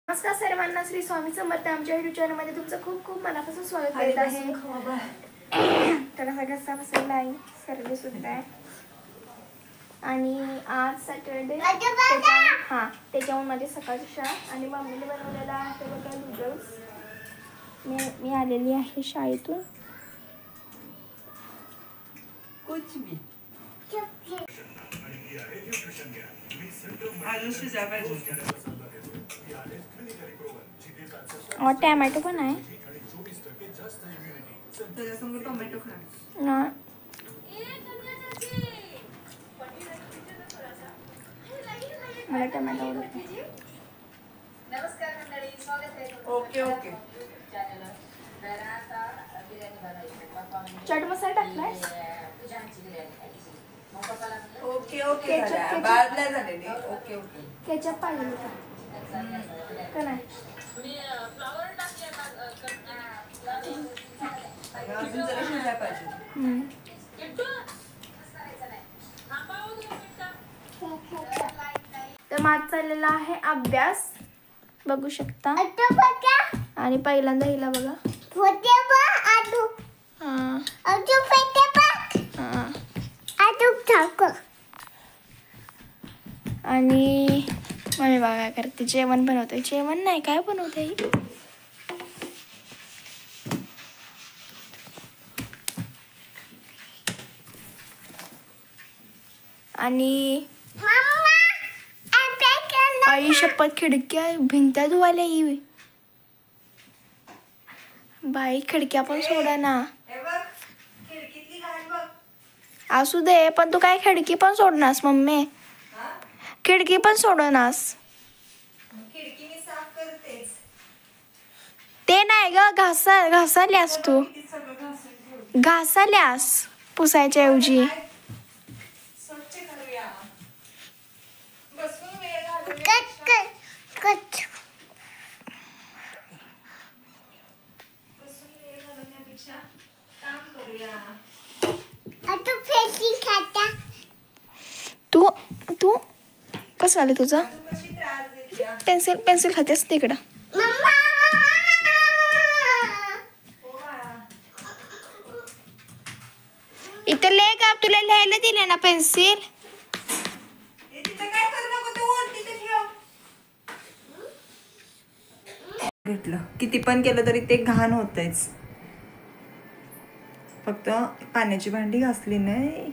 नमस्कार सर्वांना, श्री स्वामी समर्थ आमच्या युट्यूब चॅनलमध्ये तुमचं खूप खूप मनापासून स्वागत करत आहे. तर सगळं बसलेला आहे, सर्दी सुद्धा आहे आणि आज सॅटरडे त्याच्यामुळे माझी सकाळची शाळा आणि मम्मीने बनवलेला आहे बघा नूडल्स. मी आलेली आहे शाळेतून. और टोमॅटो पण आहे ना. मला टोमॅटो आवडत नाही. नमस्कार मंडळी, स्वागत आहे. Okay okay. चाट मसाला टाकलाय. Okay okay. बाजल्या झालेली. Okay okay. केचप पाहिजे होता का नाही? अजून जरा शिजायला पाहिजे. तर माझा चाललेला आहे अभ्यास, बघू शकता. आणि पहिल्यांदा हिला बघा आणि मम्मी बघा काय करते, जेवण बनवते. जेवण नाही, काय बनवते ही? आणि आई शपथ, खिडक्या भिंत्या धुवायला ही बाई, खिडक्या पण सोडा ना. खिडकीतली घाण बघ. असू दे, पण तू काय खिडकी पण सोडनास मम्मी? खिडकी पण सोडनास. खिडकी मी साफ करतेच. ते नाही ग, घासाल्यास तू. घासाल्यास पुसायच्या ऐवजी. स्वच्छ करूया. बसून वेळ घालवण्यापेक्षा काम करूया. तू कसं आलं तुझं? तू कशी त्रास देते? पेन्सिल खातेस तिकडं. इथं ले का, तुला लिहायला दिले ना पेन्सिल. घेतलं किती पण केलं तरी ते घाण होतच. फक्त पाण्याची भांडी घासली नाही,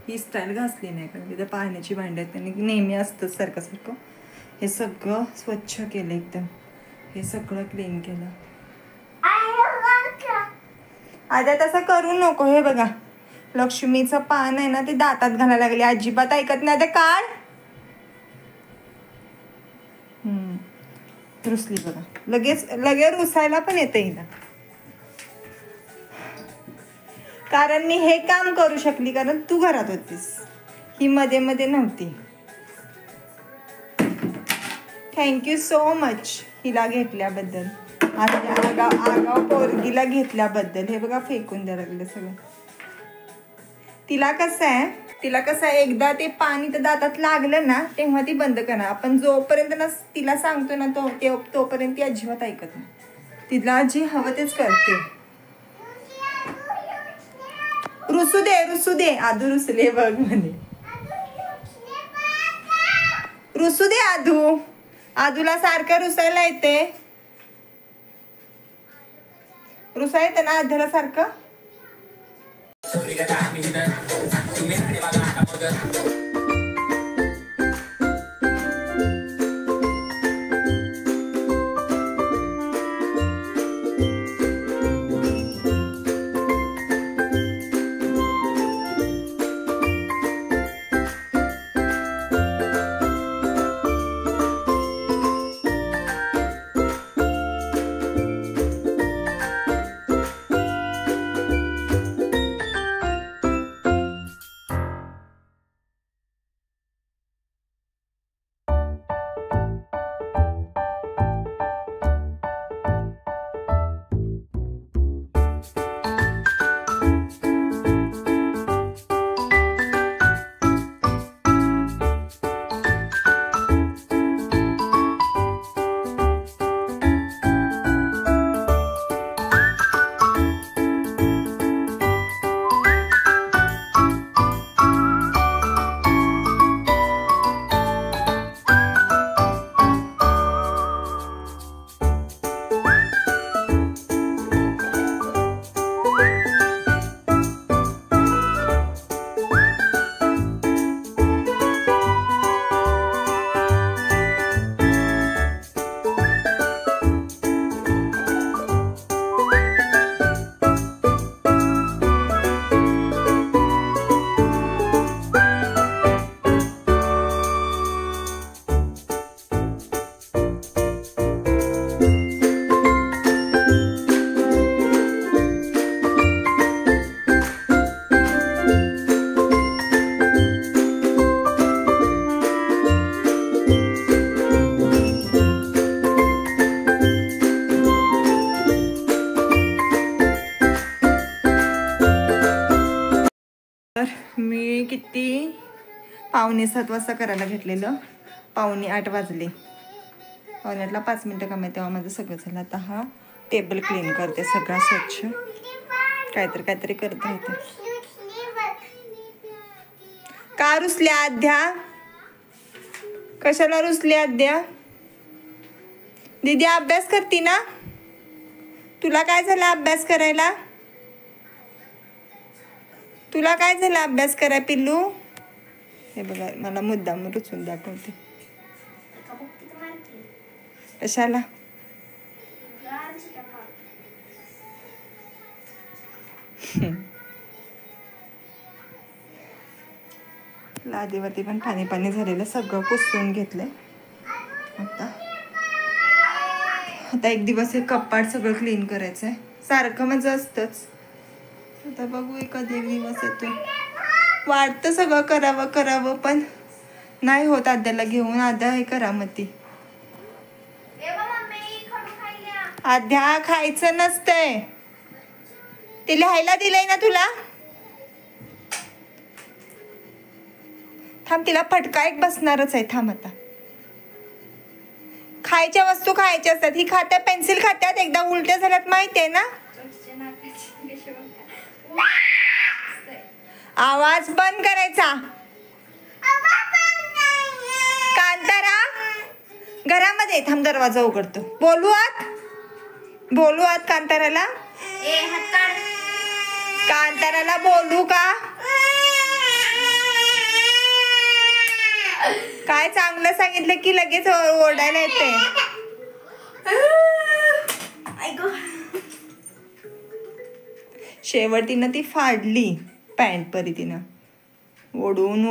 ही स्टाईल घासली नाही, कारण तिथं पाण्याची भांडी आहेत त्यांनी नेहमी असतं सारखं. हे सगळं स्वच्छ केलं एकदम. हे सगळं क्लीन केलं. आता तसं करू नको. हे बघा, लक्ष्मीचं पान आहे ना, ते दातात घालायला लागले. अजिबात ऐकत नाही. ते काढ. रुसली बघा. लगेच रुसायला पण येते हिला. कारण मी हे काम करू शकली कारण तू घरात होतीस, ही मध्ये मध्ये नव्हती. थँक्यू सो मच हिला घेतल्याबद्दल, आगाव पोरगीला घेतल्याबद्दल. हे बघा, फेकून द्यायला लागलं सगळं. तिला कसं आहे, एकदा ते पाणी तर दातात लागलं ना, तेव्हा ती बंद करणार. आपण जोपर्यंत ना तिला सांगतो ना, तोपर्यंत ती अजिबात ऐकत नाही. तिला जी हवं तेच करते. रुसू दे. आधू रुसले बघ म्हणे. रुसू दे आधूला सारखं रुसायला येते. रुसायला येतं ना आधूला सारखं. मी किती 7:45 वाजता करायला घेतलेलं. 7:45 वाजले. 7:45ला 5 मिनटं कमी तेव्हा माझं सगळं झालं. आता हा टेबल क्लीन करते सगळा स्वच्छ. काहीतरी करत राहते. का रुसल्या आद्या? कशाला रुसली आद्या? दीदी अभ्यास करती ना? तुला काय झालं अभ्यास करायला? तुला काय झालं अभ्यास कराय पिल्लू? हे बघा मला मुद्दाम रुचून दाखवते. कशाला? लादीवरती पण पाणी झालेलं सगळं पुसून घेतलंय. आता एक दिवस हे कपाट सगळं क्लीन करायचंय. सारखं माझं असतंच. आता बघू कधी एक दिवस येतो. वाटतं सगळं करावं पण नाही होत. आद्याला घेऊन आद्या हे करामती. आद्या खायचं नसतंय. ते लिहायला दिलंय ना तुला? थांब तिला फटका एक बसणारच आहे. थांब आता. खायच्या वस्तू खायच्या असतात. ही खात्या पेन्सिल खात्यात एकदा उलट्या झाल्यात माहिती आहे ना? आवाज बंद करायचा. कांतारा घरामध्ये थांब दरवाजा उघडतो. बोलू आत कांताराला. कांताराला बोलू का? काय चांगलं सांगितलं की लगेच ओरडायला येते. शेवटीनं ती फाडली पॅन्ट परी तिनं ओढून.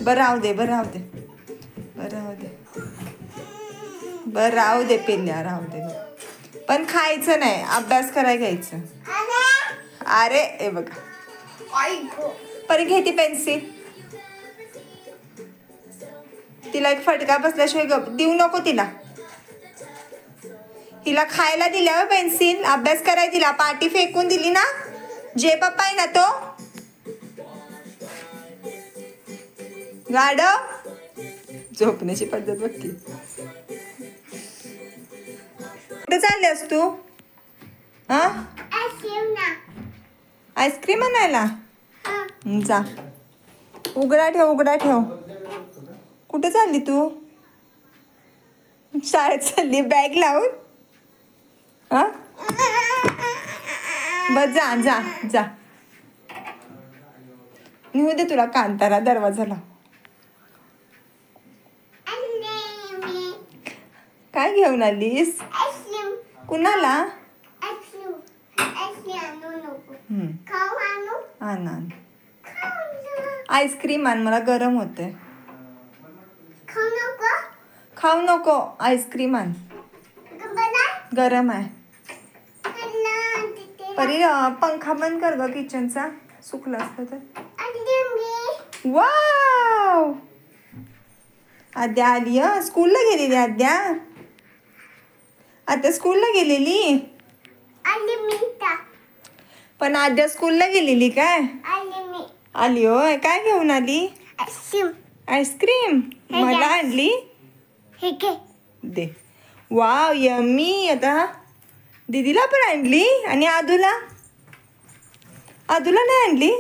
बरं राहू दे पिल्ल्या राहू दे. पण खायचं नाही. अभ्यास करायला घ्यायचं. अरे ए बघा परी घेती पेन्सिल. तिला एक फटका बसल्याशिवाय देऊ नको तिला. हिला खायला दिल्यावर पेन्सिल अभ्यास करायला दिला. पाटी फेकून दिली ना. जे पप्पा आहे ना तो गाढव. झोपण्याची पद्धत बघती. कुठे चालल्यास तू? आईस्क्रीम आणायला जा. उघडा ठेव. कुठे चालली तू? शाळेत चालली बॅग लावून. बस जा. निघू दे तुला कांतारा. दरवाजाला काय घेऊन आलीस? कुणाला? आण आईस्क्रीम आण. मला गरम होते. खाऊ नको. आईस्क्रीम आण. गरम आहे. परी पंखा बंद कर ग किचनचा. सुकला असतं तर. वाव आद्या आली. स्कूलला गेलेली आद्या. आता स्कूलला गेलेली. पण आद्या स्कूलला गेलेली काय? आली होय. काय घेऊन आली? आईस्क्रीम. मला आणली दे. Wow yummy. आता दीदीला पण आणली. आणि आदूला नाही आणली.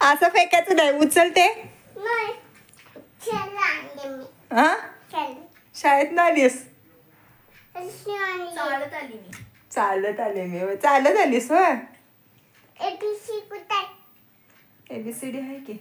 असं फेकायचं नाही. उचलते. शाळेत ना आलीस? चालत आलीस होय. ABCD आहे की.